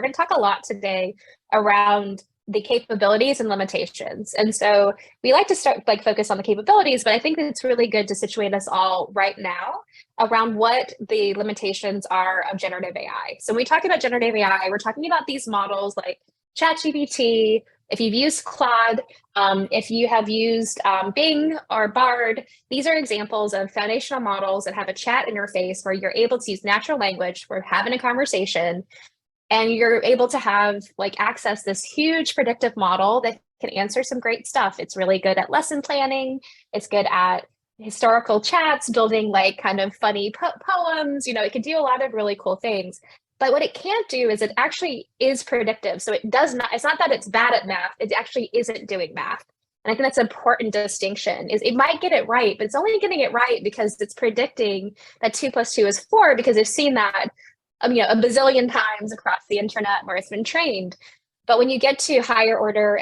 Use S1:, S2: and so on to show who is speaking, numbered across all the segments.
S1: going to talk a lot today around the capabilities and limitations. And so we like to start focus on the capabilities, but I think that it's really good to situate us all right now around what the limitations are of generative AI. So when we talk about generative AI, we're talking about these models like ChatGPT. If you've used Claude, if you have used Bing or Bard, these are examples of foundational models that have a chat interface where you're able to use natural language, we're having a conversation, and you're able to have access this huge predictive model that can answer some great stuff. It's really good at lesson planning. It's good at historical chats, building kind of funny poems. It can do a lot of really cool things. But what it can't do is it actually is predictive. So it does not, it's not that it's bad at math, it actually isn't doing math. And I think that's an important distinction, is it might get it right, but it's only getting it right because it's predicting that 2 + 2 is 4, because it's seen that a bazillion times across the internet where it's been trained. But when you get to higher order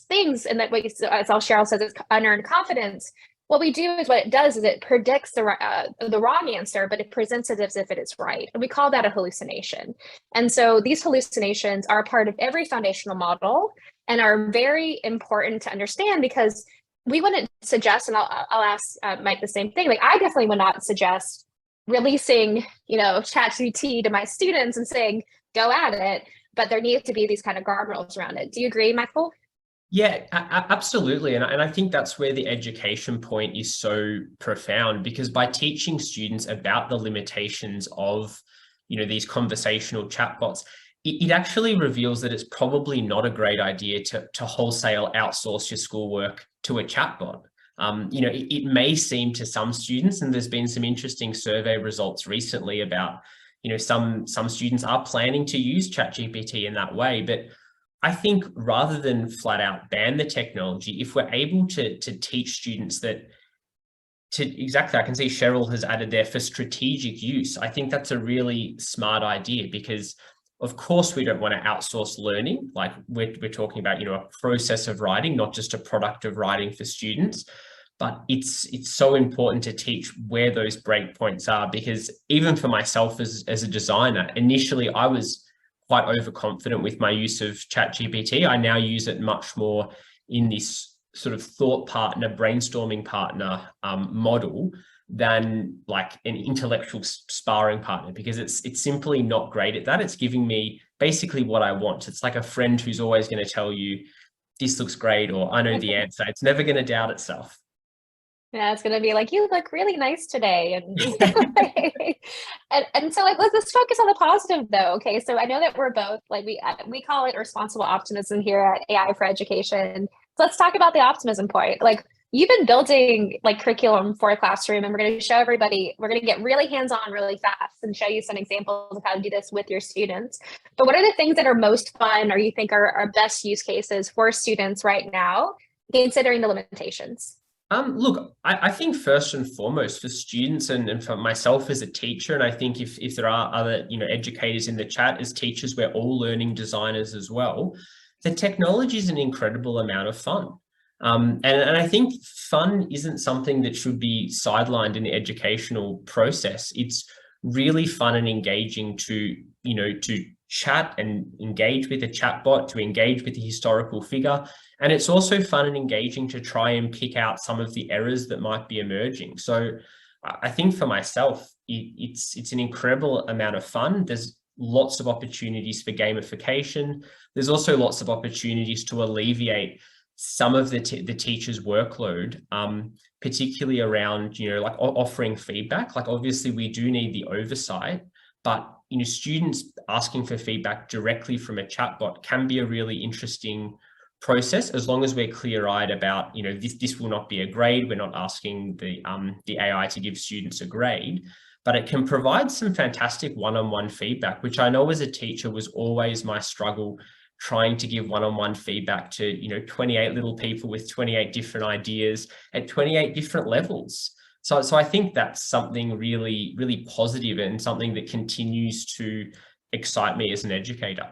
S1: things, and that, as all Cheryl says, it's unearned confidence. What we do is, what it does is it predicts the wrong answer, but it presents it as if it is right. And we call that a hallucination. And so these hallucinations are a part of every foundational model and are very important to understand, because we wouldn't suggest, and I'll ask Mike the same thing, I definitely would not suggest releasing, ChatGPT to my students and saying, go at it, but there needs to be these kind of guardrails around it. Do you agree, Michael?
S2: Yeah, absolutely. And I think that's where the education point is so profound, because by teaching students about the limitations of, these conversational chatbots, it actually reveals that it's probably not a great idea to wholesale outsource your schoolwork to a chatbot. It may seem to some students, and there's been some interesting survey results recently about, some students are planning to use ChatGPT in that way. But I think rather than flat out ban the technology, if we're able to teach students that, exactly, I can see Cheryl has added there, for strategic use, I think that's a really smart idea, because of course we don't want to outsource learning. We're talking about, a process of writing, not just a product of writing for students. But it's so important to teach where those breakpoints are, because even for myself as a designer, initially I was quite overconfident with my use of ChatGPT. I now use it much more in this sort of thought partner, brainstorming partner model than an intellectual sparring partner, because it's simply not great at that. It's giving me basically what I want. It's like a friend who's always going to tell you, this looks great, or I know the answer. It's never going to doubt itself.
S1: Yeah, it's going to be you look really nice today. And and so let's focus on the positive though. Okay. So I know that we're both we call it responsible optimism here at AI for Education. So let's talk about the optimism point. You've been building curriculum for a classroom, and we're going to show everybody, we're going to get really hands-on really fast and show you some examples of how to do this with your students. But what are the things that are most fun, or you think are best use cases for students right now, considering the limitations?
S2: Look, I think first and foremost for students and for myself as a teacher, and I think if there are other, educators in the chat, as teachers, we're all learning designers as well, the technology is an incredible amount of fun. And I think fun isn't something that should be sidelined in the educational process. It's really fun and engaging to chat and engage with a chatbot, to engage with the historical figure. And it's also fun and engaging to try and pick out some of the errors that might be emerging. So I think for myself, it's an incredible amount of fun. There's lots of opportunities for gamification. There's also lots of opportunities to alleviate some of the teacher's workload, particularly around, offering feedback. Obviously we do need the oversight, but students asking for feedback directly from a chatbot can be a really interesting process, as long as we're clear-eyed about, this will not be a grade. We're not asking the AI to give students a grade, but it can provide some fantastic one-on-one feedback, which I know as a teacher was always my struggle, trying to give one-on-one feedback to 28 little people with 28 different ideas at 28 different levels. So I think that's something really, really positive, and something that continues to excite me as an educator.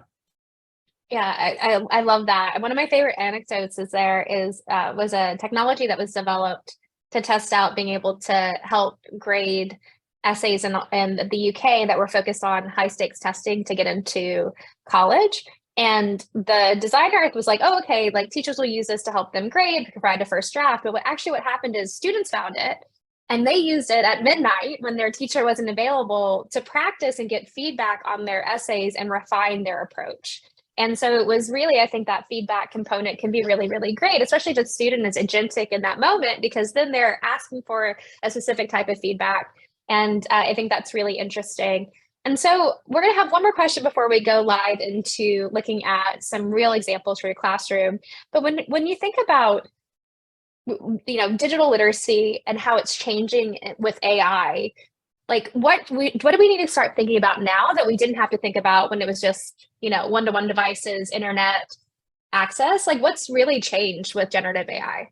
S1: Yeah, I love that. One of my favorite anecdotes was a technology that was developed to test out being able to help grade essays in the UK that were focused on high stakes testing to get into college. And the designer was like, oh, okay, like teachers will use this to help them grade, provide a first draft. But what happened is students found it and they used it at midnight when their teacher wasn't available to practice and get feedback on their essays and refine their approach. And so it was really, I think that feedback component can be really, really great, especially if a student is agentic in that moment, because then they're asking for a specific type of feedback. And I think that's really interesting. And so we're going to have one more question before we go live into looking at some real examples for your classroom. But when you think about digital literacy and how it's changing with AI, like what do we need to start thinking about now that we didn't have to think about when it was just one-to-one devices, internet access? Like what's really changed with generative AI?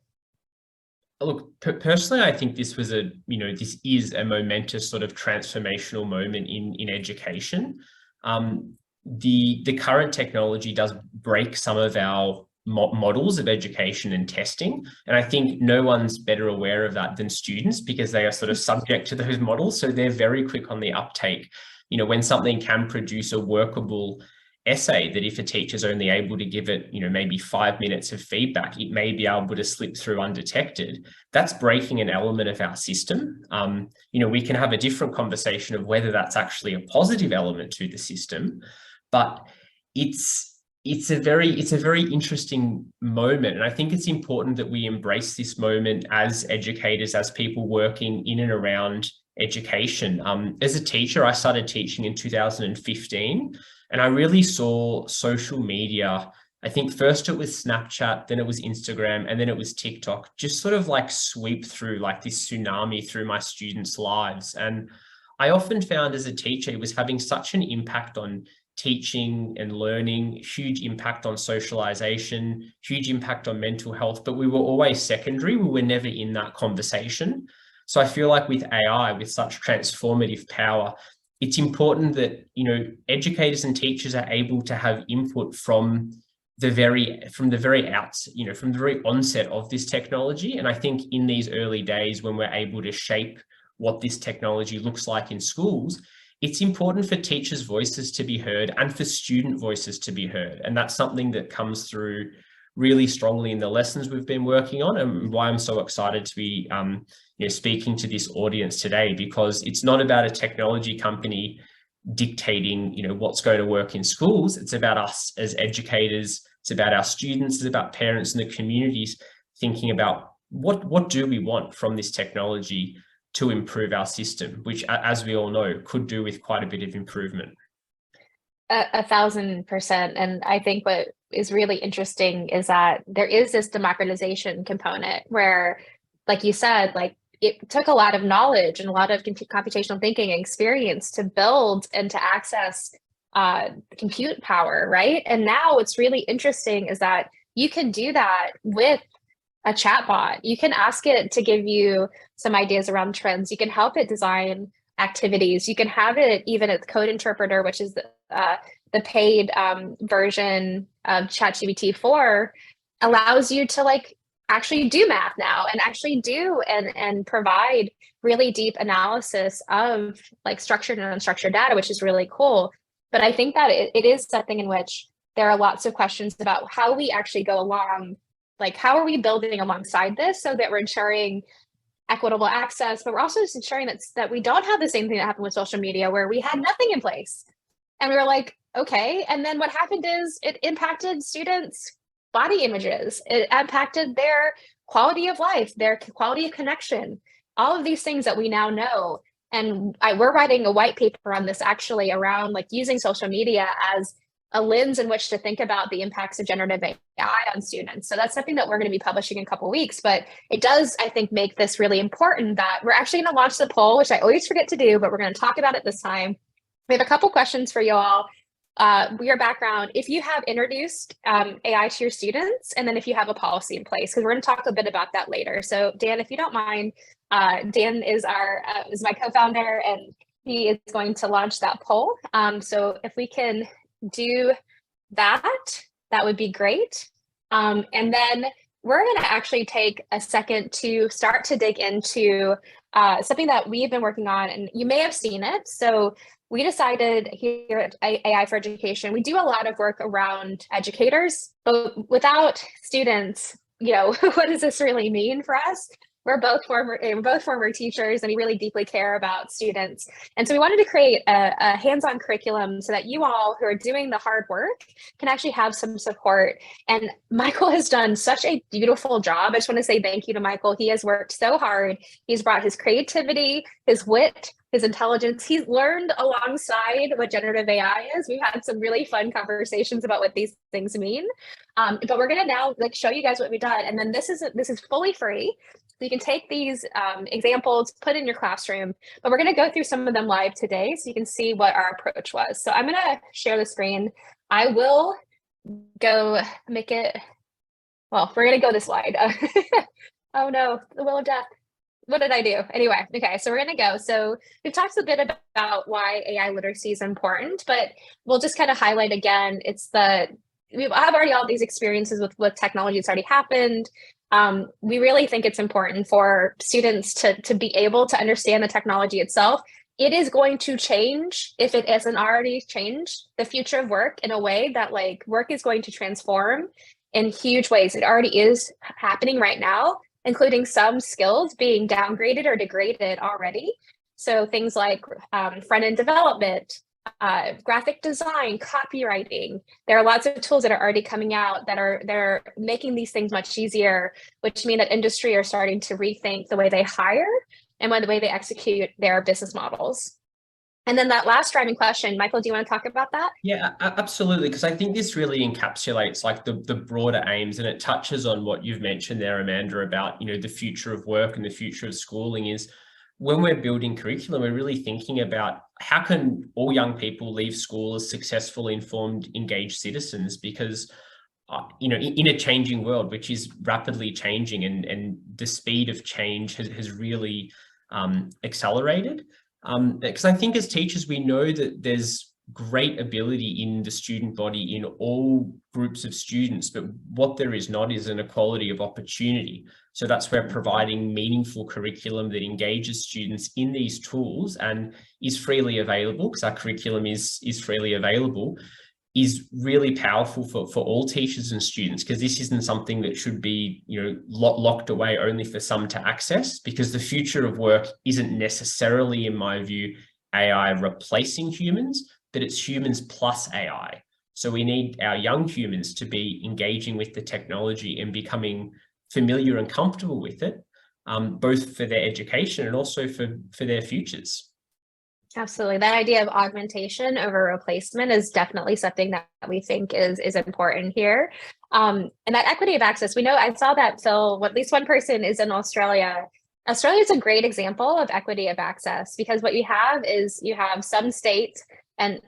S2: Look, personally, I think this is a momentous sort of transformational moment in education. The current technology does break some of our models of education and testing. And I think no one's better aware of that than students, because they are sort of subject to those models. So they're very quick on the uptake. When something can produce a workable essay, that if a teacher's only able to give it, maybe 5 minutes of feedback, it may be able to slip through undetected. That's breaking an element of our system. We can have a different conversation of whether that's actually a positive element to the system, but it's a very interesting moment. And I think it's important that we embrace this moment as educators, as people working in and around education. As a teacher, I started teaching in 2015, and I really saw social media. I think first it was Snapchat, then it was Instagram, and then it was TikTok, just sort of like sweep through like this tsunami through my students' lives. And I often found as a teacher, it was having such an impact on teaching and learning, huge impact on socialization, huge impact on mental health, but we were always secondary. We were never in that conversation. So I feel like with AI, with such transformative power, it's important that, educators and teachers are able to have input from the very onset of this technology. And I think in these early days, when we're able to shape what this technology looks like in schools, it's important for teachers' voices to be heard and for student voices to be heard. And that's something that comes through really strongly in the lessons we've been working on, and why I'm so excited to be speaking to this audience today, because it's not about a technology company dictating what's going to work in schools. It's about us as educators. It's about our students. It's about parents and the communities thinking about what do we want from this technology to improve our system, which, as we all know, could do with quite a bit of improvement.
S1: 1,000%. And I think what is really interesting is that there is this democratization component where, like you said, like it took a lot of knowledge and a lot of computational thinking and experience to build and to access compute power, right? And now what's really interesting is that you can do that with a chatbot. You can ask it to give you some ideas around trends. You can help it design activities. You can have it even at the Code Interpreter, which is the paid version of ChatGPT 4, allows you to like actually do math now and actually do and provide really deep analysis of like structured and unstructured data, which is really cool. But I think that it is something in which there are lots of questions about how we actually go along. Like, how are we building alongside this so that we're ensuring equitable access, but we're also just ensuring that we don't have the same thing that happened with social media where we had nothing in place. And we were like, okay. And then what happened is it impacted students' body images. It impacted their quality of life, their quality of connection, all of these things that we now know. And we're writing a white paper on this actually around like using social media as a lens in which to think about the impacts of generative AI on students. So that's something that we're going to be publishing in a couple of weeks, but it does, I think, make this really important that we're actually going to launch the poll, which I always forget to do, but we're going to talk about it this time. We have a couple questions for you all. Your background, if you have introduced AI to your students, and then if you have a policy in place, because we're going to talk a bit about that later. So Dan, if you don't mind, Dan is my co-founder, and he is going to launch that poll. So if we can do that would be great. And then we're going to actually take a second to start to dig into something that we've been working on, and you may have seen it. So we decided here at AI for Education, we do a lot of work around educators, but without students, what does this really mean for us? We're both former teachers, and we really deeply care about students. And so we wanted to create a hands-on curriculum so that you all who are doing the hard work can actually have some support. And Michael has done such a beautiful job. I just want to say thank you to Michael. He has worked so hard. He's brought his creativity, his wit, his intelligence. He's learned alongside what generative AI is. We've had some really fun conversations about what these things mean. But we're going to now show you guys what we've done. And then this is fully free. So you can take these examples, put in your classroom, but we're going to go through some of them live today so you can see what our approach was. So I'm going to share the screen. I will go make it, well, we're going to go this slide. Oh no, the will of death. What did I do? Anyway, okay, so we're going to go. So we've talked a bit about why AI literacy is important, but we'll just kind of highlight again, we have already all these experiences with technology that's already happened. We really think it's important for students to be able to understand the technology itself. It is going to change, if it hasn't already changed, the future of work in a way that work is going to transform in huge ways. It already is happening right now, including some skills being downgraded or degraded already. So things like front-end development, graphic design, copywriting. There are lots of tools that are already coming out that are making these things much easier, which mean that industry are starting to rethink the way they hire and the way they execute their business models. And then that last driving question, Michael, do you want to talk about that?
S2: Yeah, absolutely. Because I think this really encapsulates the broader aims, and it touches on what you've mentioned there, Amanda, about, the future of work and the future of schooling is when we're building curriculum, we're really thinking about how can all young people leave school as successful, informed, engaged citizens, because in a changing world, which is rapidly changing, and the speed of change has really accelerated. Because I think as teachers, we know that there's great ability in the student body in all groups of students, but what there is not is an equality of opportunity. So that's where providing meaningful curriculum that engages students in these tools and is freely available, because our curriculum is freely available, is really powerful for all teachers and students, because this isn't something that should be, locked away only for some to access, because the future of work isn't necessarily, in my view, AI replacing humans, but it's humans plus AI. So we need our young humans to be engaging with the technology and becoming familiar and comfortable with it, both for their education and also for their futures.
S1: Absolutely. That idea of augmentation over replacement is definitely something that we think is important here. And that equity of access, we know, I saw that, Phil, at least one person is in Australia. Australia is a great example of equity of access, because what you have is you have some states and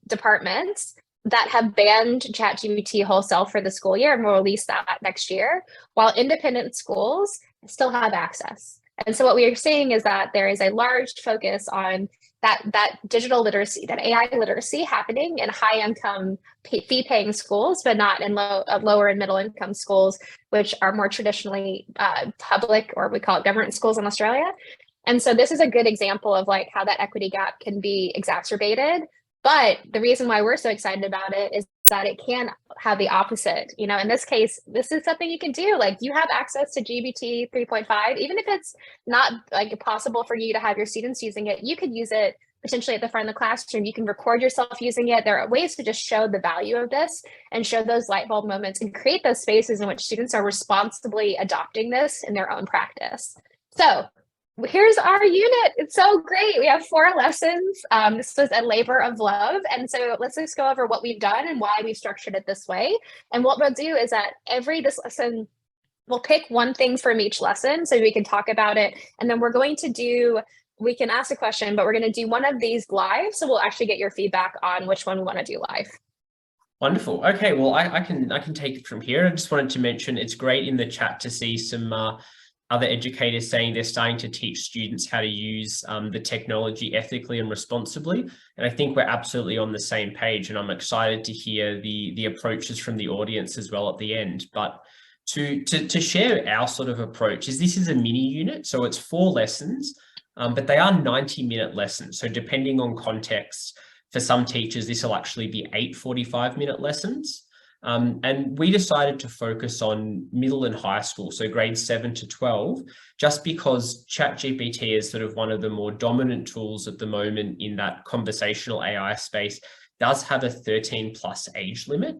S1: departments that have banned ChatGPT wholesale for the school year, and will release that next year, while independent schools still have access. And so what we are seeing is that there is a large focus on that digital literacy, that AI literacy happening in high income fee paying schools, but not in lower and middle income schools, which are more traditionally public, or we call it government schools in Australia. And so this is a good example of how that equity gap can be exacerbated. But the reason why we're so excited about it is that it can have the opposite. In this case, this is something you can do. You have access to GPT 3.5, even if it's not possible for you to have your students using it, you could use it potentially at the front of the classroom. You can record yourself using it. There are ways to just show the value of this and show those light bulb moments and create those spaces in which students are responsibly adopting this in their own practice. So here's our unit. It's so great. We have 4 lessons. This was a labor of love. And so let's just go over what we've done and why we've structured it this way. And what we'll do is that this lesson, we'll pick one thing from each lesson so we can talk about it. And then we can ask a question, but we're going to do one of these live. So we'll actually get your feedback on which one we want to do live.
S2: Wonderful. Okay, well, I can take it from here. I just wanted to mention it's great in the chat to see some other educators saying they're starting to teach students how to use the technology ethically and responsibly. And I think we're absolutely on the same page, and I'm excited to hear the approaches from the audience as well at the end. But to share our sort of approach this is a mini unit. So it's 4 lessons. but they are 90-minute lessons. So depending on context, for some teachers, this will actually be 8 45-minute lessons. And we decided to focus on middle and high school, so grades 7 to 12, just because ChatGPT is sort of one of the more dominant tools at the moment in that conversational AI space, does have a 13 plus age limit.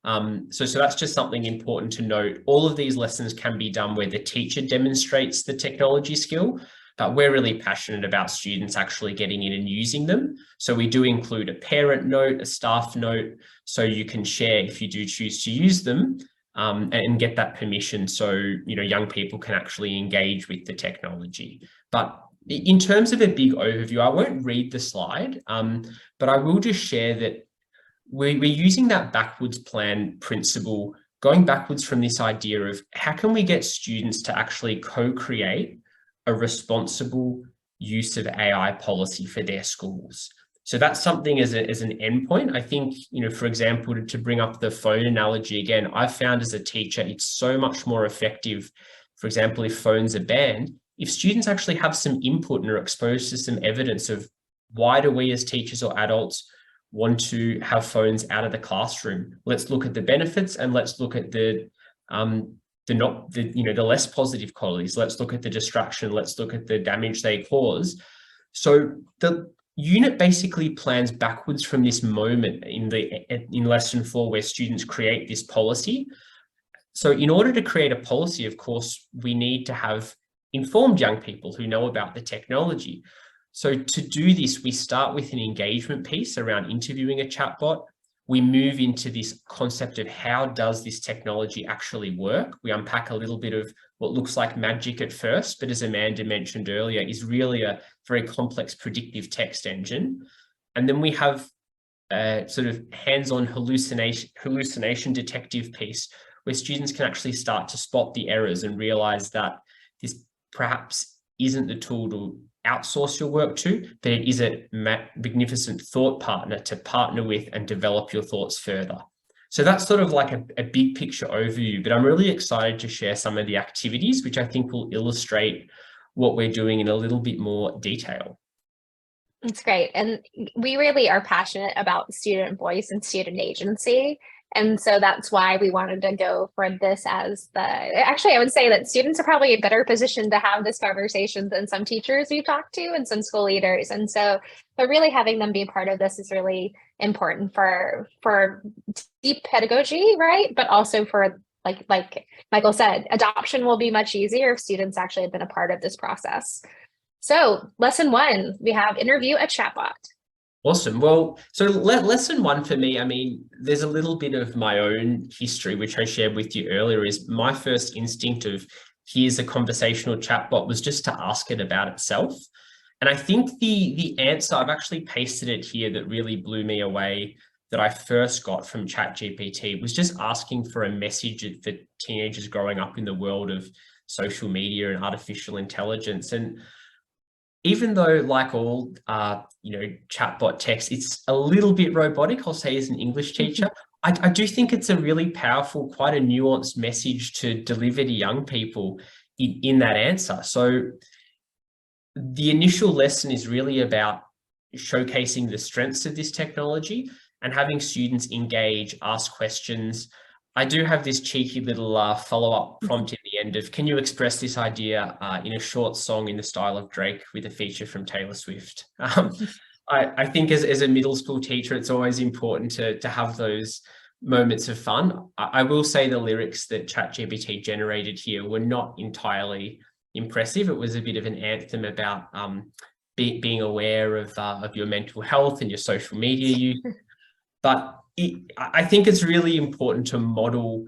S2: So that's just something important to note. All of these lessons can be done where the teacher demonstrates the technology skill, but we're really passionate about students actually getting in and using them. So we do include a parent note, a staff note, so you can share if you do choose to use them, and get that permission so, young people can actually engage with the technology. But in terms of a big overview, I won't read the slide, but I will just share that we're using that backwards plan principle, going backwards from this idea of how can we get students to actually co-create a responsible use of AI policy for their schools. So that's something as an endpoint. I think, for example, to bring up the phone analogy again, I've found as a teacher, it's so much more effective. For example, if phones are banned, if students actually have some input and are exposed to some evidence of why do we as teachers or adults want to have phones out of the classroom, let's look at the benefits and let's look at the less positive qualities. Let's look at the distraction. Let's look at the damage they cause. So the unit basically plans backwards from this moment in lesson 4 where students create this policy. So in order to create a policy, of course, we need to have informed young people who know about the technology. So to do this, we start with an engagement piece around interviewing a chatbot. We move into this concept of how does this technology actually work? We unpack a little bit of what looks like magic at first, but as Amanda mentioned earlier, is really a very complex predictive text engine. And then we have a sort of hands-on hallucination detective piece where students can actually start to spot the errors and realize that this perhaps isn't the tool to outsource your work to, but it is a magnificent thought partner to partner with and develop your thoughts further. So that's sort of like a big picture overview, but I'm really excited to share some of the activities, which I think will illustrate what we're doing in a little bit more detail.
S1: That's great. And we really are passionate about student voice and student agency. And so that's why we wanted to go for this as actually, I would say that students are probably in a better position to have this conversation than some teachers we've talked to and some school leaders. And so, but really having them be a part of this is really important for deep pedagogy, right? But also for, like Michael said, adoption will be much easier if students actually have been a part of this process. So lesson 1, we have interview a chatbot.
S2: Awesome. Well, so lesson 1 for me, I mean, there's a little bit of my own history, which I shared with you earlier, is my first instinct of here's a conversational chatbot was just to ask it about itself. And I think the answer, I've actually pasted it here, that really blew me away that I first got from ChatGPT was just asking for a message for teenagers growing up in the world of social media and artificial intelligence. And even though, like all, chatbot text, it's a little bit robotic, I'll say as an English teacher, I do think it's a really powerful, quite a nuanced message to deliver to young people in that answer. So the initial lesson is really about showcasing the strengths of this technology and having students engage, ask questions. I do have this cheeky little follow-up prompt in the end of, can you express this idea in a short song in the style of Drake with a feature from Taylor Swift? I think as a middle school teacher, it's always important to have those moments of fun. I will say the lyrics that ChatGPT generated here were not entirely impressive. It was a bit of an anthem about being aware of your mental health and your social media use. But I think it's really important to model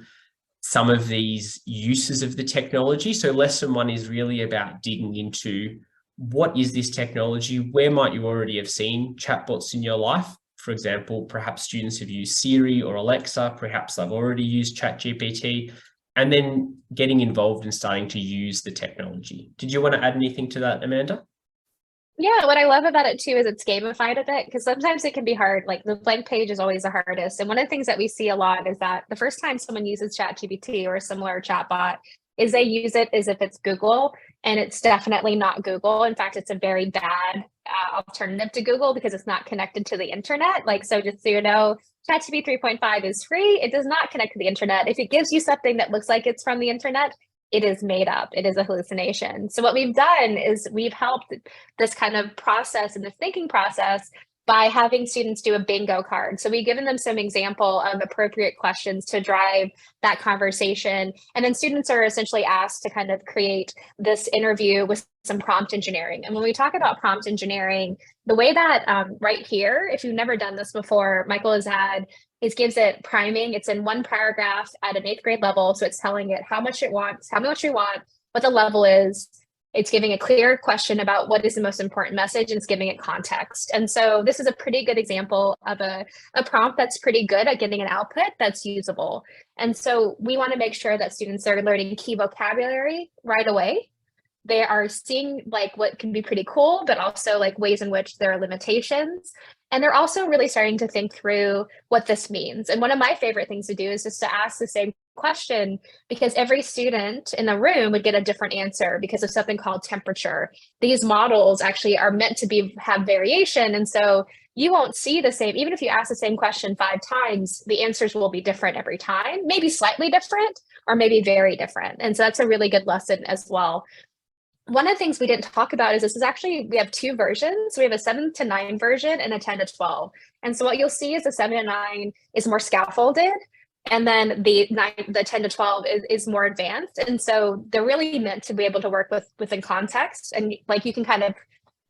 S2: some of these uses of the technology. So lesson 1 is really about digging into what is this technology? Where might you already have seen chatbots in your life? For example, perhaps students have used Siri or Alexa, perhaps they've already used ChatGPT, and then getting involved and starting to use the technology. Did you want to add anything to that, Amanda?
S1: Yeah, what I love about it too is it's gamified a bit, because sometimes it can be hard. Like the blank page is always the hardest. And one of the things that we see a lot is that the first time someone uses ChatGPT or a similar chatbot is they use it as if it's Google, And it's definitely not Google. In fact, it's a very bad alternative to Google because it's not connected to the internet. Like, so just so you know, ChatGPT 3.5 is free. It does not connect to the internet. If it gives you something that looks like it's from the internet, it is made up. It is a hallucination. So what we've done is we've helped this kind of process and the thinking process by having students do a bingo card. So we've given them some example of appropriate questions to drive that conversation. And then students are essentially asked to kind of create this interview with some prompt engineering. And when we talk about prompt engineering, the way that right here, if you've never done this before, Michael has had, it gives it priming. It's in one paragraph at an 8th grade level. So it's telling it how much it wants, how much you want, what the level is. It's giving a clear question about what is the most important message, and it's giving it context. And so this is a pretty good example of a prompt that's pretty good at getting an output that's usable. And so we want to make sure that students are learning key vocabulary right away. They are seeing like what can be pretty cool, but also like ways in which there are limitations. And they're also really starting to think through what this means. And one of my favorite things to do is just to ask the same question, because every student in the room would get a different answer because of something called temperature. These models actually are meant to have variation. And so you won't see the same, even if you ask the same question 5 times, the answers will be different every time, maybe slightly different or maybe very different. And so that's a really good lesson as well. One of the things we didn't talk about is this is actually, we have 2 versions. We have a 7 to 9 version and a 10 to 12. And so what you'll see is the 7 to 9 is more scaffolded. And then the 10 to 12 is more advanced. And so they're really meant to be able to work within context. And like you can kind of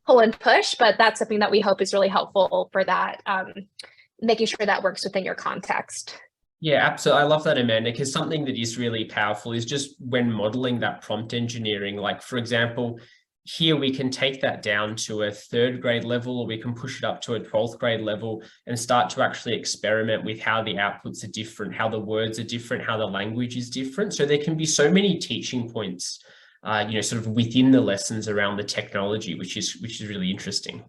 S1: pull and push, but that's something that we hope is really helpful for that, making sure that works within your context.
S2: Yeah, absolutely. I love that, Amanda, because something that is really powerful is just when modeling that prompt engineering, like for example, here we can take that down to a 3rd grade level, or we can push it up to a 12th grade level and start to actually experiment with how the outputs are different, how the words are different, how the language is different. So there can be so many teaching points, sort of within the lessons around the technology, which is really interesting.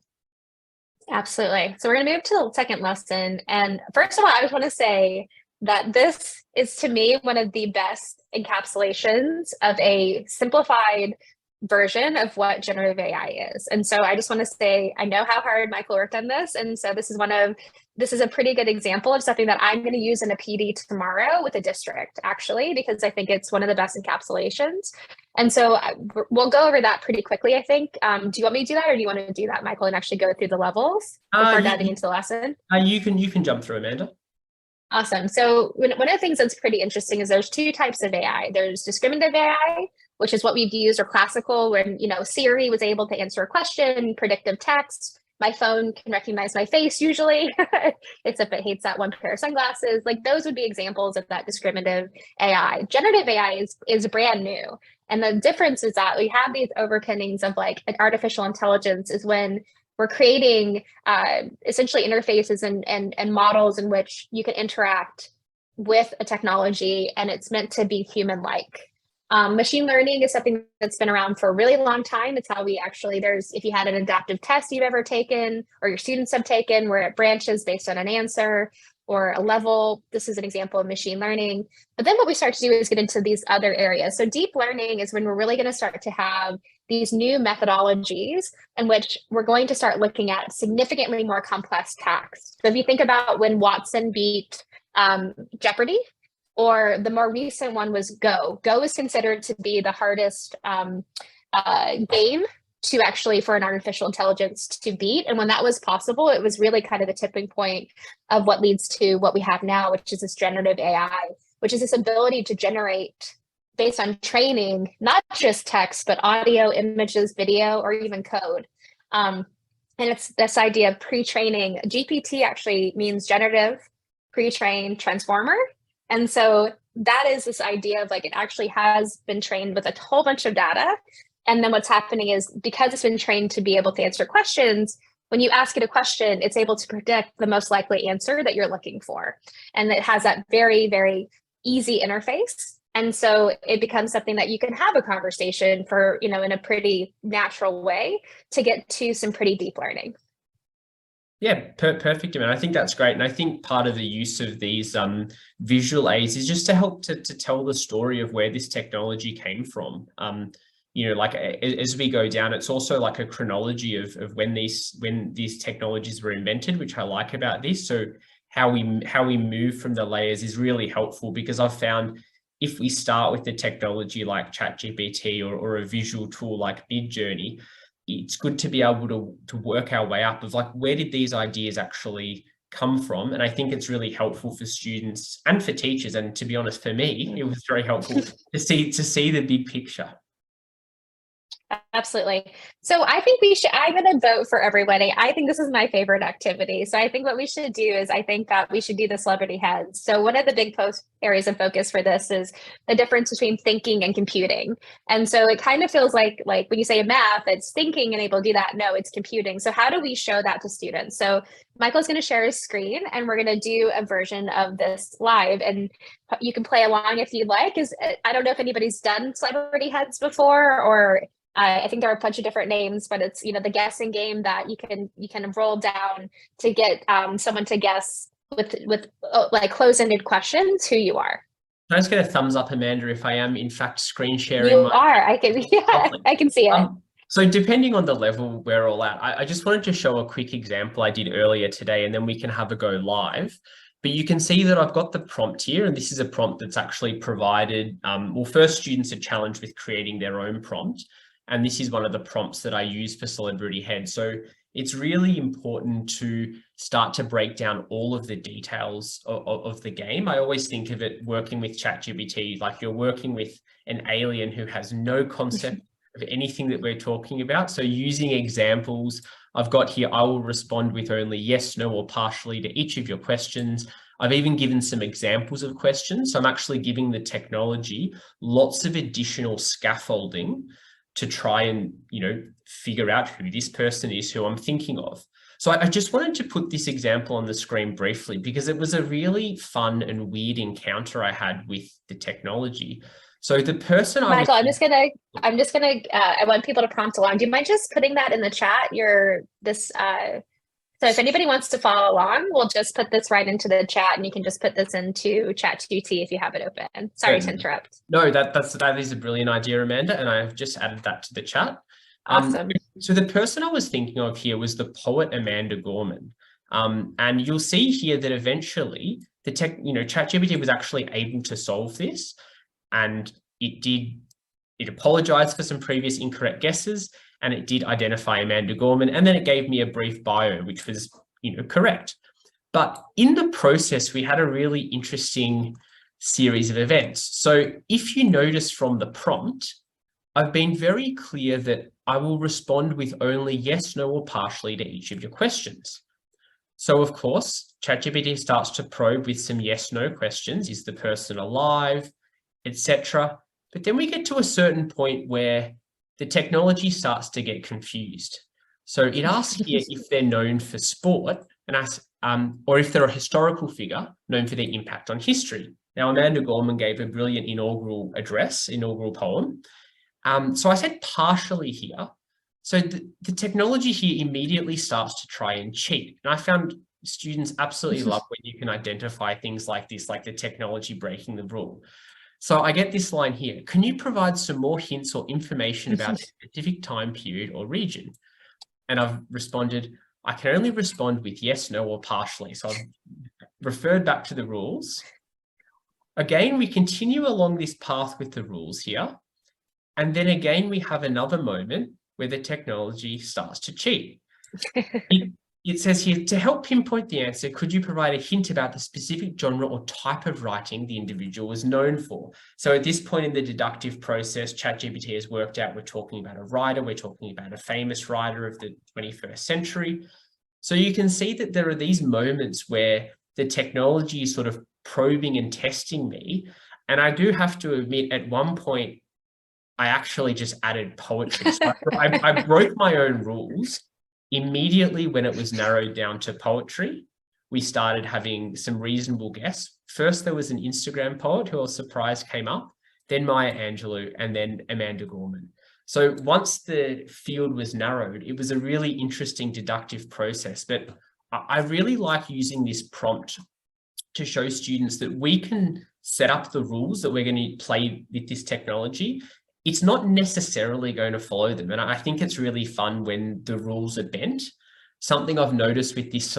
S1: Absolutely. So we're going to move to the second lesson. And first of all, I just want to say that this is, to me, one of the best encapsulations of a simplified version of what generative AI is. And so I just want to say, I know how hard Michael worked on this. And so this is a pretty good example of something that I'm going to use in a PD tomorrow with a district, actually, because I think it's one of the best encapsulations. And so we'll go over that pretty quickly, I think. Do you want me to do that, or do you want to do that, Michael, and actually go through the levels before diving into the lesson?
S2: You can jump through, Amanda.
S1: Awesome. So one of the things that's pretty interesting is there's 2 types of AI. There's discriminative AI, which is what we've used, or classical, when, Siri was able to answer a question, predictive text. My phone can recognize my face usually, except it hates that one pair of sunglasses. Like, those would be examples of that discriminative AI. Generative AI is brand new. And the difference is that we have these overpinnings of like an artificial intelligence is when we're creating essentially interfaces and models in which you can interact with a technology, and it's meant to be human-like. Machine learning is something that's been around for a really long time. It's how we actually, if you had an adaptive test you've ever taken or your students have taken where it branches based on an answer or a level, this is an example of machine learning. But then what we start to do is get into these other areas. So deep learning is when we're really going to start to have these new methodologies in which we're going to start looking at significantly more complex tasks. So if you think about when Watson beat Jeopardy, or the more recent one was Go. Go is considered to be the hardest game to actually, for an artificial intelligence to beat. And when that was possible, it was really kind of the tipping point of what leads to what we have now, which is this generative AI, which is this ability to generate based on training, not just text, but audio, images, video, or even code. And it's this idea of pre-training. GPT actually means generative pre-trained transformer. And so that is this idea of like, it actually has been trained with a whole bunch of data. And then what's happening is, because it's been trained to be able to answer questions, when you ask it a question, it's able to predict the most likely answer that you're looking for. And it has that very, very easy interface. And so it becomes something that you can have a conversation for, in a pretty natural way to get to some pretty deep learning.
S2: Yeah, perfect. I mean, I think that's great. And I think part of the use of these visual aids is just to help to tell the story of where this technology came from. like as we go down, it's also like a chronology of when these technologies were invented, which I like about this. So how we move from the layers is really helpful, because I've found if we start with the technology like ChatGPT or a visual tool like Midjourney, it's good to be able to work our way up of like, where did these ideas actually come from? And I think it's really helpful for students and for teachers. And to be honest, for me, it was very helpful to see the big picture.
S1: Absolutely. So I think I'm going to vote for everybody. I think this is my favorite activity. So I think what we should do is I think that we should do the celebrity heads. So one of the big areas of focus for this is the difference between thinking and computing. And so it kind of feels like when you say math, it's thinking and able to do that. No, it's computing. So how do we show that to students? So Michael's going to share his screen and we're going to do a version of this live, and you can play along if you'd like. I don't know if anybody's done celebrity heads before, or I think there are a bunch of different names, but it's, the guessing game that you can roll down to get someone to guess with like close-ended questions who you are.
S2: Can I just get a thumbs up, Amanda, if I am in fact screen sharing?
S1: You are. I can see it.
S2: So depending on the level we're all at, I just wanted to show a quick example I did earlier today, and then we can have a go live. But you can see that I've got the prompt here, and this is a prompt that's actually provided. Well, first, students are challenged with creating their own prompt. And this is one of the prompts that I use for Celebrity Head. So it's really important to start to break down all of the details of the game. I always think of it working with ChatGPT, like you're working with an alien who has no concept of anything that we're talking about. So using examples, I've got here, I will respond with only yes, no, or partially to each of your questions. I've even given some examples of questions. So I'm actually giving the technology lots of additional scaffolding to try and, figure out who this person is who I'm thinking of. So I just wanted to put this example on the screen briefly, because it was a really fun and weird encounter I had with the technology. So the person
S1: Michael, I'm just gonna, I want people to prompt along. Do you mind just putting that in the chat? So if anybody wants to follow along, we'll just put this right into the chat, and you can just put this into ChatGPT if you have it open. Sorry to interrupt.
S2: No, that is a brilliant idea, Amanda, and I've just added that to the chat.
S1: Awesome.
S2: So the person I was thinking of here was the poet Amanda Gorman. And you'll see here that eventually ChatGPT was actually able to solve this, and it apologized for some previous incorrect guesses, and it did identify Amanda Gorman, and then it gave me a brief bio, which was, correct. But in the process, we had a really interesting series of events. So if you notice from the prompt, I've been very clear that I will respond with only yes, no, or partially to each of your questions. So of course, ChatGPT starts to probe with some yes, no questions. Is the person alive, etc. But then we get to a certain point where the technology starts to get confused. So it asks here if they're known for sport, and asks, or if they're a historical figure known for their impact on history. Now, Amanda Gorman gave a brilliant inaugural poem. So I said partially here. So the technology here immediately starts to try and cheat. And I found students absolutely love when you can identify things like this, like the technology breaking the rule. So I get this line here. Can you provide some more hints or information about a specific time period or region? And I've responded, I can only respond with yes, no, or partially. So I've referred back to the rules. Again, we continue along this path with the rules here. And then again, we have another moment where the technology starts to cheat. It says here, to help pinpoint the answer, could you provide a hint about the specific genre or type of writing the individual was known for? So at this point in the deductive process, ChatGPT has worked out we're talking about a writer, we're talking about a famous writer of the 21st century. So you can see that there are these moments where the technology is sort of probing and testing me. And I do have to admit, at one point, I actually just added poetry. So I broke my own rules. Immediately when it was narrowed down to poetry, we started having some reasonable guess. First, there was an Instagram poet who I was surprised came up, then Maya Angelou, and then Amanda Gorman. So once the field was narrowed, it was a really interesting deductive process. But I really like using this prompt to show students that we can set up the rules that we're going to play with this technology. it's not necessarily going to follow them. And I think it's really fun when the rules are bent. Something I've noticed with this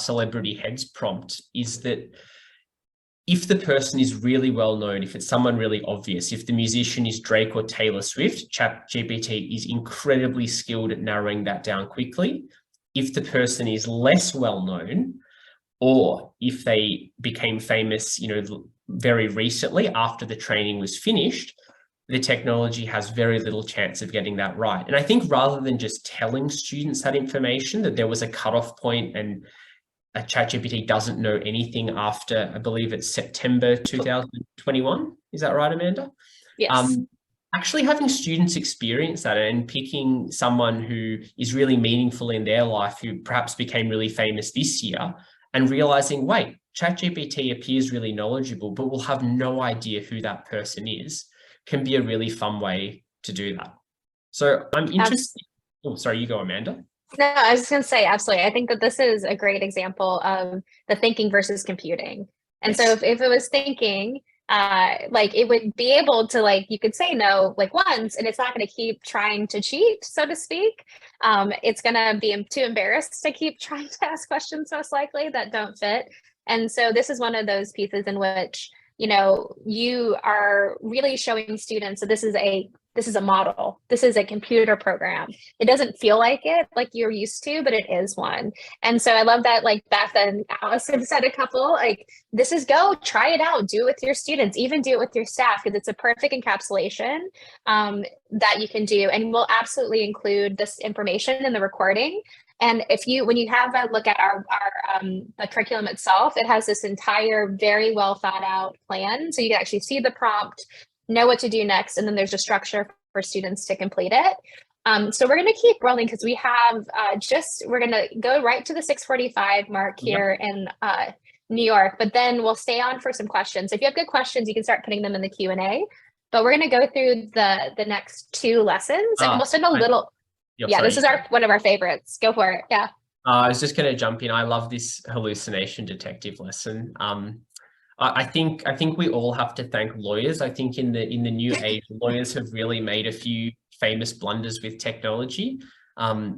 S2: celebrity heads prompt is that if the person is really well known, if it's someone really obvious, if the musician is Drake or Taylor Swift, ChatGPT is incredibly skilled at narrowing that down quickly. If the person is less well known, or if they became famous, very recently after the training was finished, the technology has very little chance of getting that right. And I think rather than just telling students that information, that there was a cutoff point and a ChatGPT doesn't know anything after, I believe it's September 2021. Is that right, Amanda?
S1: Yes.
S2: Actually having students experience that and picking someone who is really meaningful in their life, who perhaps became really famous this year, and realizing, wait, ChatGPT appears really knowledgeable, but we'll have no idea who that person is, can be a really fun way to do that. So I'm interested. Oh, sorry, you go, Amanda.
S1: No, I was just going to say, absolutely. I think that this is a great example of the thinking versus computing. And
S2: Yes.
S1: so if it was thinking, like it would be able to, like, you could say no like once, and it's not going to keep trying to cheat, so to speak. It's going to be too embarrassed to keep trying to ask questions, most likely, that don't fit. And so this is one of those pieces in which, you are really showing students that this is a model. This is a computer program. It doesn't feel like it, like you're used to, but it is one. And so I love that, like Beth and Allison said a couple, like, this is go, try it out, do it with your students, even do it with your staff, because it's a perfect encapsulation that you can do. And we'll absolutely include this information in the recording. And when you have a look at our the curriculum itself, it has this entire very well thought out plan. So you can actually see the prompt, know what to do next, and then there's a structure for students to complete it. So we're going to keep rolling because we have we're going to go right to the 6:45 mark here in New York, but then we'll stay on for some questions. If you have good questions, you can start putting them in the Q&A. But we're going to go through the next two lessons, and we'll spend a little. This is one of our favorites. Go for it. Yeah.
S2: I was just going to jump in. I love this hallucination detective lesson. I think we all have to thank lawyers. I think in the new age, lawyers have really made a few famous blunders with technology.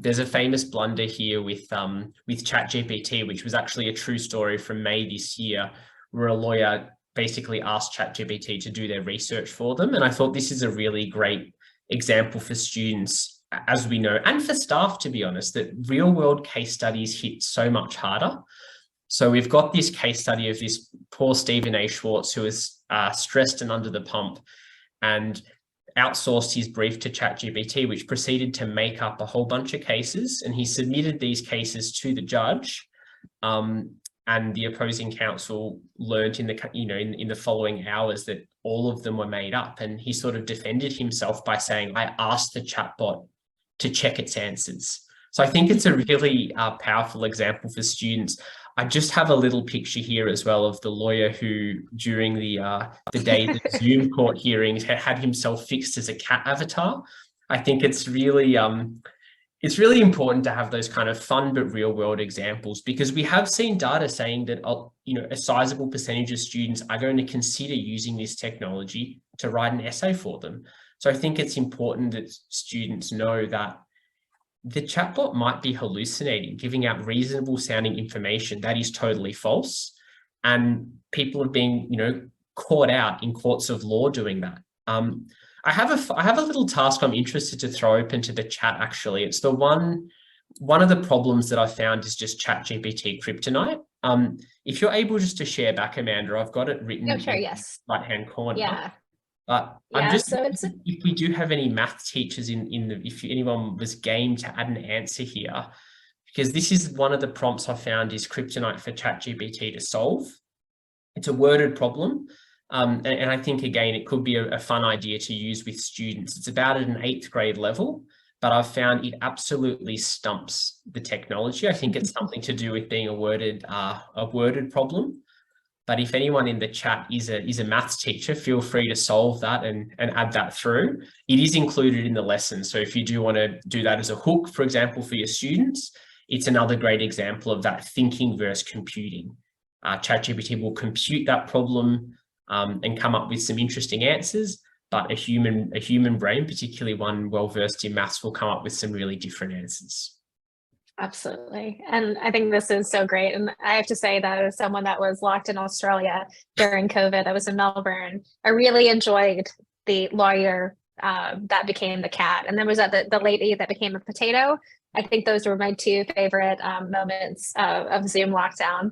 S2: There's a famous blunder here with ChatGPT, which was actually a true story from May this year, where a lawyer basically asked ChatGPT to do their research for them. And I thought this is a really great example for students, as we know, and for staff, to be honest, that real world case studies hit so much harder. So we've got this case study of this poor Stephen A. Schwartz, who is stressed and under the pump, and outsourced his brief to ChatGPT, which proceeded to make up a whole bunch of cases. And he submitted these cases to the judge, and the opposing counsel learned in the following hours that all of them were made up. And he sort of defended himself by saying, I asked the chatbot to check its answers. So I think it's a really powerful example for students. I just have a little picture here as well of the lawyer who, during the day of the Zoom court hearings, had himself fixed as a cat avatar. I think it's really important to have those kind of fun but real world examples, because we have seen data saying that a sizable percentage of students are going to consider using this technology to write an essay for them. So I think it's important that students know that the chatbot might be hallucinating, giving out reasonable sounding information that is totally false. And people have been, caught out in courts of law doing that. I have a little task I'm interested to throw open to the chat, actually. It's the one of the problems that I found is just ChatGPT kryptonite. If you're able just to share back, Amanda, I've got it written in the right-hand corner.
S1: Yeah.
S2: But I'm just, if we do have any math teachers if anyone was game to add an answer here, because this is one of the prompts I found is kryptonite for ChatGPT to solve. It's a worded problem. And I think, again, it could be a fun idea to use with students. It's about at an 8th grade level, but I've found it absolutely stumps the technology. I think it's something to do with being a worded problem. But if anyone in the chat is a maths teacher, feel free to solve that and add that through. It is included in the lesson. So if you do want to do that as a hook, for example, for your students, it's another great example of that thinking versus computing. ChatGPT will compute that problem and come up with some interesting answers. but a human brain, particularly one well-versed in maths, will come up with some really different answers.
S1: Absolutely. And I think this is so great. And I have to say that as someone that was locked in Australia during COVID, I was in Melbourne. I really enjoyed the lawyer that became the cat. And then was that the lady that became a potato. I think those were my two favorite moments of Zoom lockdown.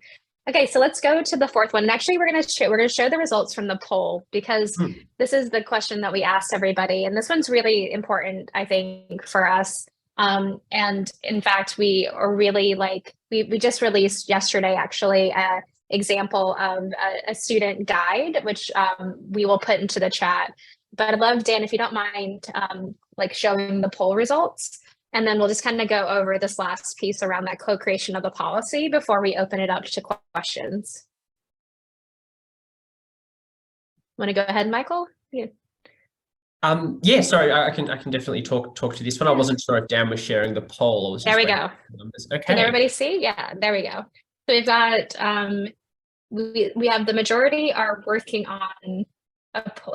S1: Okay, so let's go to the fourth one. And actually, we're going to show the results from the poll, because this is the question that we asked everybody. And this one's really important, I think, for us. And in fact, we are really we just released yesterday, actually, an example of a student guide, which we will put into the chat. But I'd love, Dan, if you don't mind, showing the poll results. And then we'll just kind of go over this last piece around that co-creation of the policy before we open it up to questions. Want to go ahead, Michael? Yeah.
S2: Yeah, sorry, I can definitely talk to this one. I wasn't sure if Dan was sharing the poll.
S1: There we go.
S2: Okay.
S1: Can everybody see? Yeah, there we go. So we've got we have the majority are working on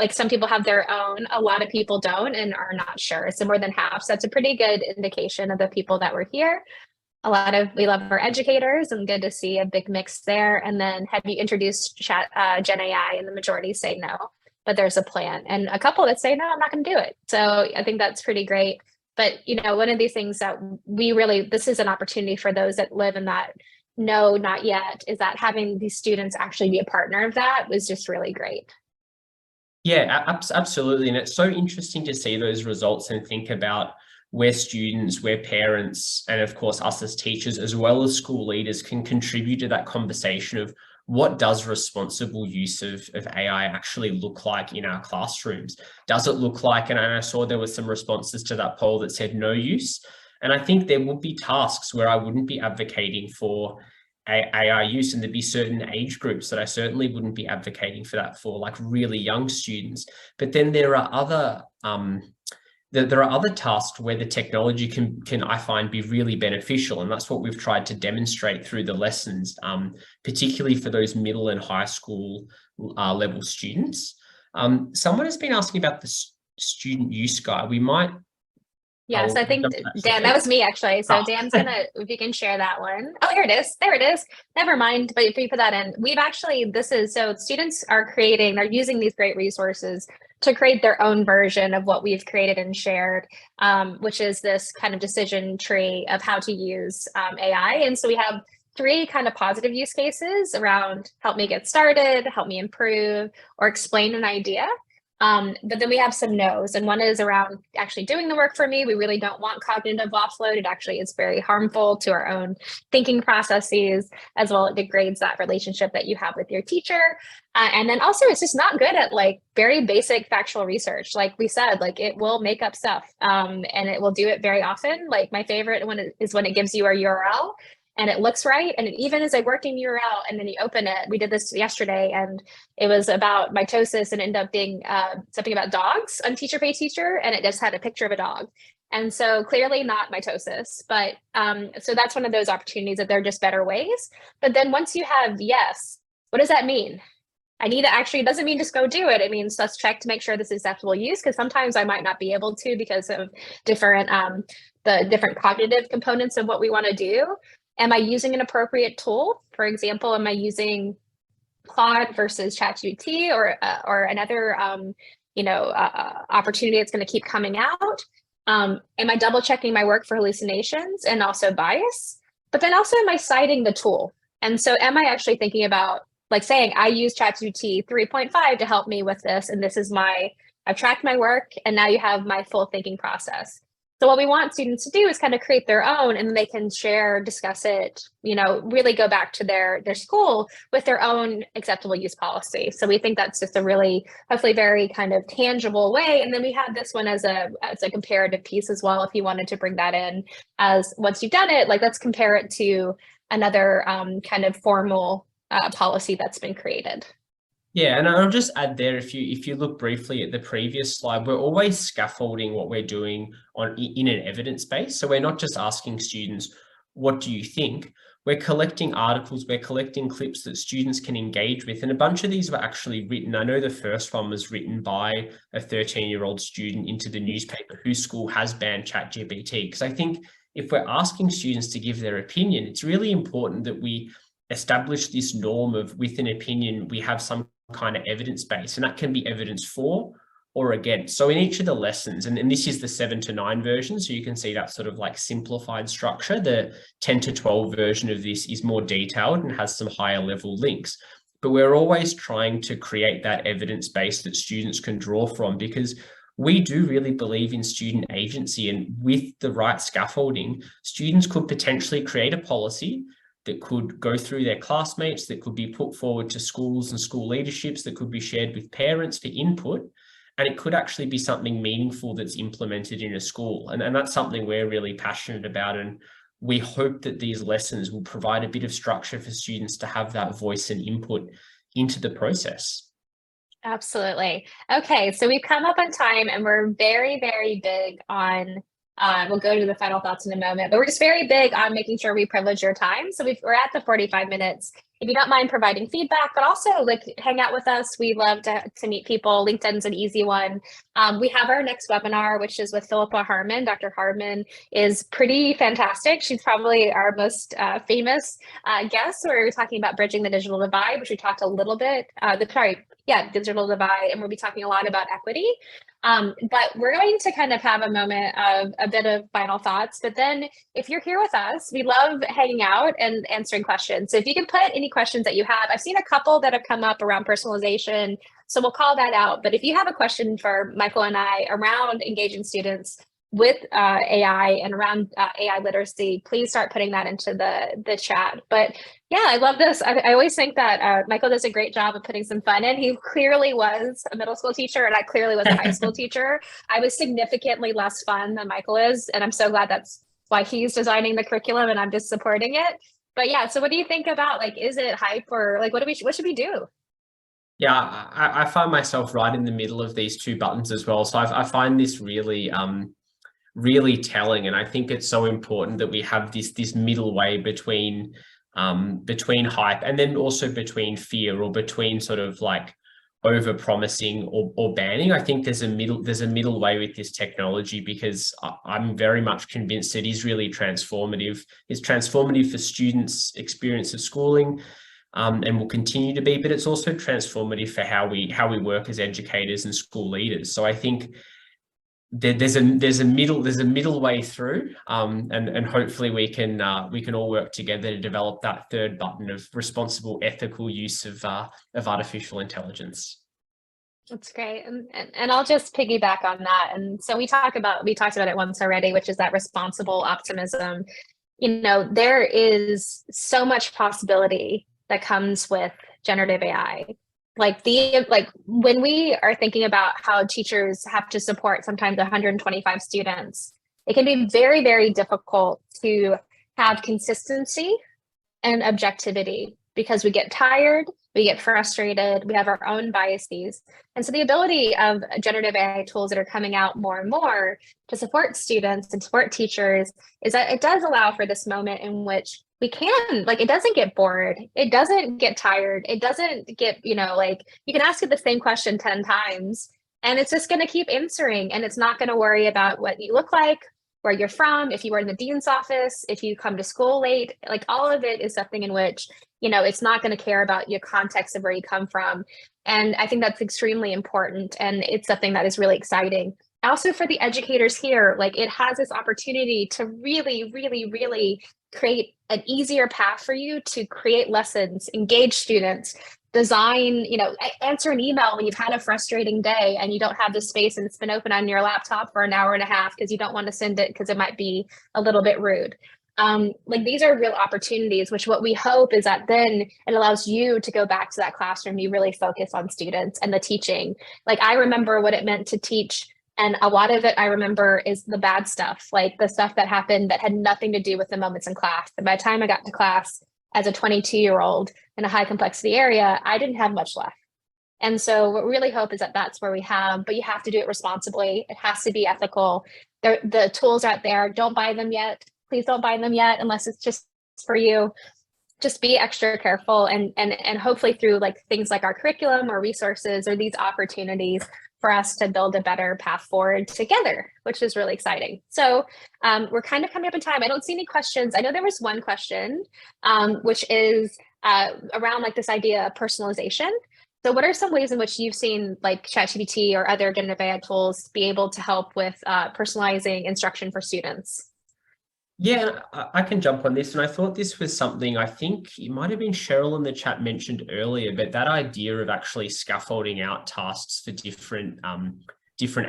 S1: some people have their own, a lot of people don't and are not sure. So more than half. So that's a pretty good indication of the people that were here. We love our educators, and good to see a big mix there. And then have you introduced Gen AI, and the majority say no, but there's a plan, and a couple that say, no, I'm not going to do it. So I think that's pretty great. But, one of these things that this is an opportunity for those that live in that no, not yet, is that having these students actually be a partner of that was just really great.
S2: Yeah, absolutely. And it's so interesting to see those results and think about where students, where parents, and of course us as teachers, as well as school leaders, can contribute to that conversation of what does responsible use of AI actually look like in our classrooms? Does it look like, and I saw there were some responses to that poll that said no use. And I think there would be tasks where I wouldn't be advocating for AI use, and there'd be certain age groups that I certainly wouldn't be advocating for that for, like really young students. But then there are other tasks where the technology can I find be really beneficial, and that's what we've tried to demonstrate through the lessons, particularly for those middle and high school level students. Someone has been asking about the student use guide. We might.
S1: Yes, I think, Dan, that was me, actually. So Dan's if you can share that one. Oh, here it is. There it is. Never mind. But if you put that in, so students they're using these great resources to create their own version of what we've created and shared, which is this kind of decision tree of how to use AI. And so we have 3 kind of positive use cases around help me get started, help me improve, or explain an idea. But then we have some no's, and one is around actually doing the work for me. We really don't want cognitive offload. It actually is very harmful to our own thinking processes, as well as it degrades that relationship that you have with your teacher. And then also it's just not good at very basic factual research. Like we said, it will make up stuff, and it will do it very often. My favorite one is when it gives you a URL and it looks right, and it even is a working URL, and then you open it. We did this yesterday, and it was about mitosis, and ended up being something about dogs on Teacher Pay Teacher, and it just had a picture of a dog. And so clearly not mitosis, but so that's one of those opportunities that they're just better ways. But then once you have yes, what does that mean? I need to actually, it doesn't mean just go do it. It means let's check to make sure this is acceptable use, because sometimes I might not be able to because of the different cognitive components of what we want to do. Am I using an appropriate tool? For example, am I using Claude versus ChatGPT or another opportunity that's going to keep coming out? Am I double checking my work for hallucinations and also bias? But then also, am I citing the tool? And so am I actually thinking about saying I use ChatGPT 3.5 to help me with this, and this is I've tracked my work, and now you have my full thinking process. So what we want students to do is kind of create their own, and they can share, discuss it, really go back to their school with their own acceptable use policy. So we think that's just a really, hopefully very kind of tangible way. And then we have this one as a comparative piece as well, if you wanted to bring that in as once you've done it, let's compare it to another kind of formal policy that's been created.
S2: Yeah, and I'll just add there, if you look briefly at the previous slide, we're always scaffolding what we're doing in an evidence base. So we're not just asking students, what do you think? we're collecting articles, we're collecting clips that students can engage with. And a bunch of these were actually written. I know the first one was written by a 13-year-old student into the newspaper whose school has banned ChatGPT. Because I think if we're asking students to give their opinion, it's really important that we establish this norm of, with an opinion, we have some kind of evidence base, and that can be evidence for or against. So in each of the lessons, and this is the 7 to 9 version, so you can see that sort of like simplified structure. The 10 to 12 version of this is more detailed and has some higher level links. But we're always trying to create that evidence base that students can draw from, because we do really believe in student agency, and with the right scaffolding, students could potentially create a policy that could go through their classmates, that could be put forward to schools and school leaderships, that could be shared with parents for input. And it could actually be something meaningful that's implemented in a school. And that's something we're really passionate about. And we hope that these lessons will provide a bit of structure for students to have that voice and input into the process.
S1: Absolutely. Okay, so we've come up on time, and we're very, very big on, we'll go to the final thoughts in a moment, but we're just very big on making sure we privilege your time. So we're at the 45 minutes. If you don't mind providing feedback, but also like hang out with us. We love to meet people. LinkedIn's an easy one. We have our next webinar, which is with Philippa Harmon. Dr. Harmon is pretty fantastic. She's probably our most famous guest. We're talking about bridging the digital divide, which we talked a little bit, digital divide, and we'll be talking a lot about equity. But we're going to kind of have a moment of a bit of final thoughts. But then if you're here with us, we love hanging out and answering questions. So if you can put any questions that you have, I've seen a couple that have come up around personalization, so we'll call that out. But if you have a question for Michael and I around engaging students with AI and around AI literacy, please start putting that into the chat. But yeah, I love this. I always think that Michael does a great job of putting some fun in. He clearly was a middle school teacher, and I clearly was a high school teacher. I was significantly less fun than Michael is, and I'm so glad that's why he's designing the curriculum and I'm just supporting it. But yeah, so what do you think about, like, is it hype, or like what should we do?
S2: Yeah, I find myself right in the middle of these two buttons as well. So I find this really really telling, and I think it's so important that we have this middle way between hype and then also between fear, or between sort of like over promising or banning. I think there's a middle way with this technology, because I'm very much convinced it is really transformative. It's transformative for students' experience of schooling, and will continue to be, but it's also transformative for how we work as educators and school leaders. So I think there's a middle way through, and hopefully we can all work together to develop that third button of responsible, ethical use of artificial intelligence.
S1: That's great. And I'll just piggyback on that. And so we talked about it once already, which is that responsible optimism. There is so much possibility that comes with generative AI. Like when we are thinking about how teachers have to support sometimes 125 students, it can be very, very difficult to have consistency and objectivity, because we get tired, we get frustrated, we have our own biases. And so the ability of generative AI tools that are coming out more and more to support students and support teachers is that it does allow for this moment in which we can, it doesn't get bored, it doesn't get tired, it doesn't get, you can ask it the same question 10 times and it's just going to keep answering, and it's not going to worry about what you look like, where you're from, if you were in the dean's office, if you come to school late. All of it is something in which, it's not going to care about your context of where you come from. And I think that's extremely important. And it's something that is really exciting. Also for the educators here, it has this opportunity to really, really, really create an easier path for you to create lessons, engage students, design, answer an email when you've had a frustrating day and you don't have the space and it's been open on your laptop for an hour and a half because you don't want to send it because it might be a little bit rude. These are real opportunities, which what we hope is that then it allows you to go back to that classroom. You really focus on students and the teaching. I remember what it meant to teach. And a lot of it I remember is the bad stuff, the stuff that happened that had nothing to do with the moments in class. And by the time I got to class as a 22-year-old in a high complexity area, I didn't have much left. And so what we really hope is that that's where we have, but you have to do it responsibly. It has to be ethical. The tools out there, don't buy them yet. Please don't buy them yet unless it's just for you, just be extra careful, and hopefully through like things like our curriculum or resources or these opportunities for us to build a better path forward together, which is really exciting. So we're kind of coming up in time. I don't see any questions. I know there was one question, which is around like this idea of personalization. So what are some ways in which you've seen like ChatGPT or other generative AI tools be able to help with personalizing instruction for students?
S2: Yeah, I can jump on this. And I thought this was something, I think it might have been Cheryl in the chat mentioned earlier, but that idea of actually scaffolding out tasks for different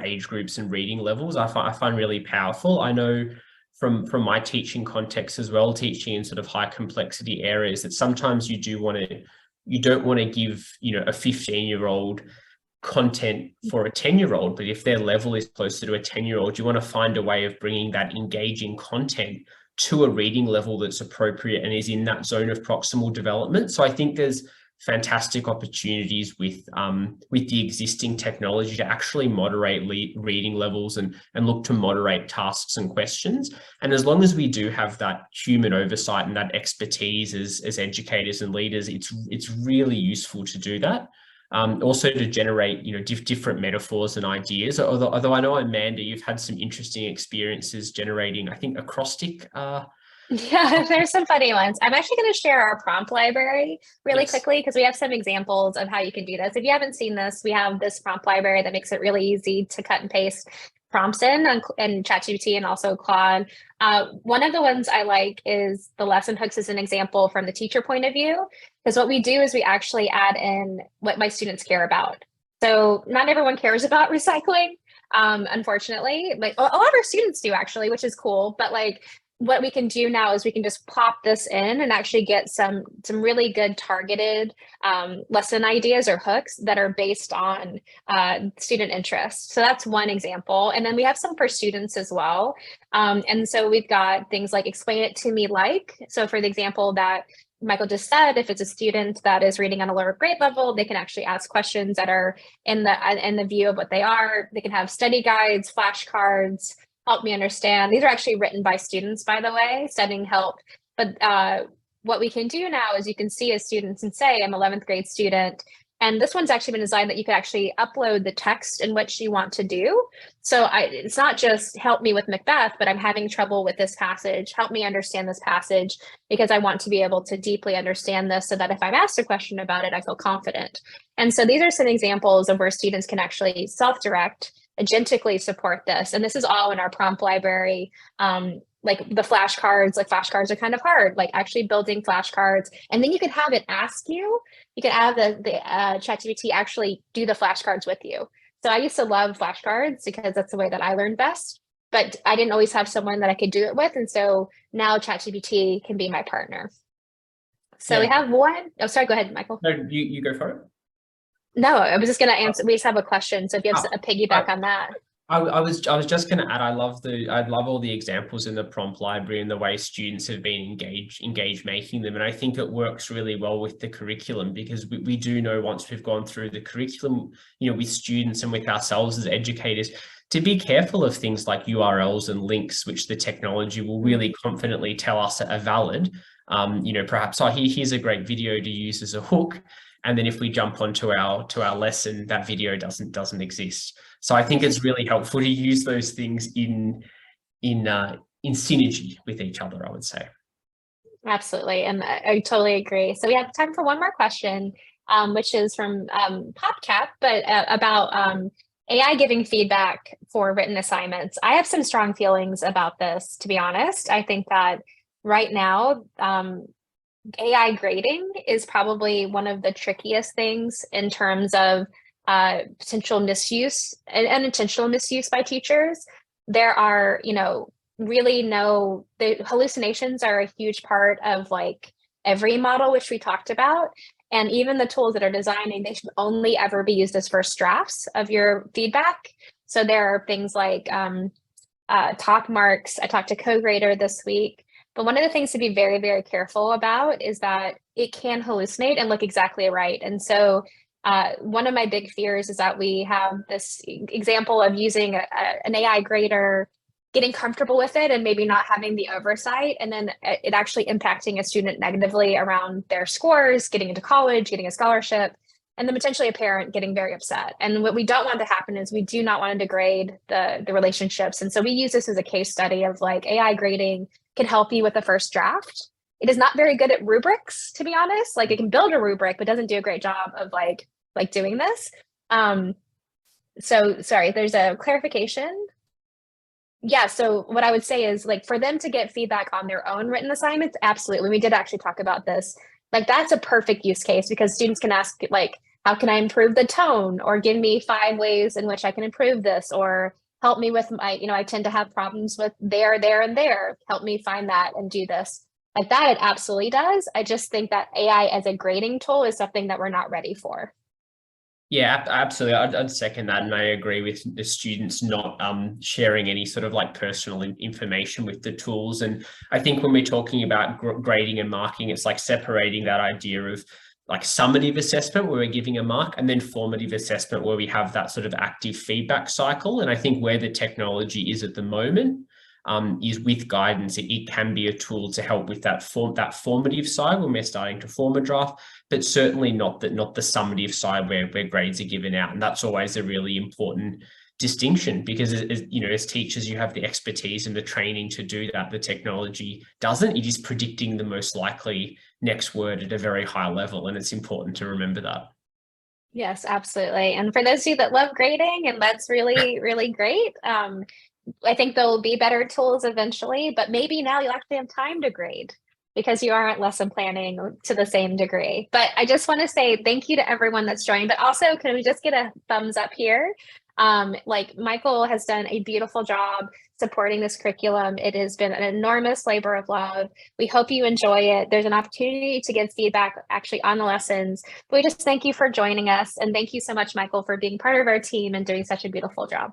S2: age groups and reading levels, I find really powerful. I know from my teaching context as well, teaching in sort of high complexity areas, that sometimes you don't want to give, a 15-year-old content for a 10-year-old, but if their level is closer to a 10-year-old, you want to find a way of bringing that engaging content to a reading level that's appropriate and is in that zone of proximal development. So I think there's fantastic opportunities with the existing technology to actually moderate reading levels and look to moderate tasks and questions. And as long as we do have that human oversight and that expertise as educators and leaders, it's really useful to do that. Also to generate, different metaphors and ideas. Although I know, Amanda, you've had some interesting experiences generating, I think, acrostic.
S1: Yeah, there's some funny ones. I'm actually going to share our prompt library really quickly because we have some examples of how you can do this. If you haven't seen this, we have this prompt library that makes it really easy to cut and paste prompts in ChatGPT and also Claude. One of the ones I like is the lesson hooks as an example from the teacher point of view, because what we do is we actually add in what my students care about. So not everyone cares about recycling, unfortunately. Like a lot of our students do actually, which is cool. But like what we can do now is we can just pop this in and actually get some really good targeted lesson ideas or hooks that are based on student interest. So that's one example. And then we have some for students as well. And so we've got things like explain it to me like. So for the example that Michael just said, if it's a student that is reading on a lower grade level, they can actually ask questions that are in the view of what they are. They can have study guides, flashcards, help me understand. These are actually written by students, by the way, studying help. But what we can do now is you can see as students and say, I'm an 11th grade student. And this one's actually been designed that you can actually upload the text in which you want to do. So it's not just help me with Macbeth, but I'm having trouble with this passage. Help me understand this passage because I want to be able to deeply understand this so that if I'm asked a question about it, I feel confident. And so these are some examples of where students can actually self-direct, agentically support this. And this is all in our prompt library. Like the flashcards are kind of hard, like actually building flashcards. And then you can have it ask you, you can have the ChatGPT actually do the flashcards with you. So I used to love flashcards because that's the way that I learned best, but I didn't always have someone that I could do it with. And so now ChatGPT can be my partner. So we have one. Oh, sorry, go ahead, Michael.
S2: No, you go for it.
S1: No, I was just going to answer. We just have a question. So if you have a piggyback on that.
S2: I was just going to add, I love all the examples in the prompt library and the way students have been engaged making them. And I think it works really well with the curriculum because we do know once we've gone through the curriculum, with students and with ourselves as educators, to be careful of things like URLs and links, which the technology will really confidently tell us are valid. Perhaps, here's a great video to use as a hook. And then if we jump onto our lesson, that video doesn't exist. So I think it's really helpful to use those things in synergy with each other, I would say.
S1: Absolutely. And I totally agree. So we have time for one more question, which is from PopCap, but about AI giving feedback for written assignments. I have some strong feelings about this, to be honest. I think that right now, AI grading is probably one of the trickiest things in terms of potential misuse and unintentional misuse by teachers. There are, the hallucinations are a huge part of like every model, which we talked about. And even the tools that are designing, they should only ever be used as first drafts of your feedback. So there are things like top marks. I talked to CoGrader this week. But one of the things to be very, very careful about is that it can hallucinate and look exactly right. And so one of my big fears is that we have this example of using an AI grader getting comfortable with it and maybe not having the oversight, and then it actually impacting a student negatively around their scores, getting into college, getting a scholarship, and then potentially a parent getting very upset. And what we don't want to happen is we do not want to degrade the relationships. And so we use this as a case study of like AI grading can help you with the first draft. It is not very good at rubrics, to be honest. Like it can build a rubric, but doesn't do a great job of like doing this. So sorry, there's a clarification. Yeah, so what I would say is like for them to get feedback on their own written assignments, absolutely. We did actually talk about this. Like that's a perfect use case because students can ask like, how can I improve the tone, or give me 5 ways in which I can improve this, or help me with my, I tend to have problems with there, and there. Help me find that and do this. Like that, it absolutely does. I just think that AI as a grading tool is something that we're not ready for.
S2: Yeah, absolutely. I'd second that. And I agree with the students not sharing any sort of like personal information with the tools. And I think when we're talking about grading and marking, it's like separating that idea of like summative assessment where we're giving a mark, and then formative assessment where we have that sort of active feedback cycle. And I think where the technology is at the moment is with guidance. It can be a tool to help with that formative side when we're starting to form a draft, but certainly not the summative side where grades are given out. And that's always a really important distinction, because as teachers, you have the expertise and the training to do that. The technology doesn't. It is predicting the most likely next word at a very high level, and it's important to remember that.
S1: Yes, absolutely. And for those of you that love grading, and that's really, really great. I think there'll be better tools eventually, but maybe now you'll actually have time to grade because you aren't lesson planning to the same degree. But I just want to say thank you to everyone that's joined, but also can we just get a thumbs up here? Like Michael has done a beautiful job supporting this curriculum. It has been an enormous labor of love. We hope you enjoy it. There's an opportunity to give feedback actually on the lessons. But we just thank you for joining us. And thank you so much, Michael, for being part of our team and doing such a beautiful job.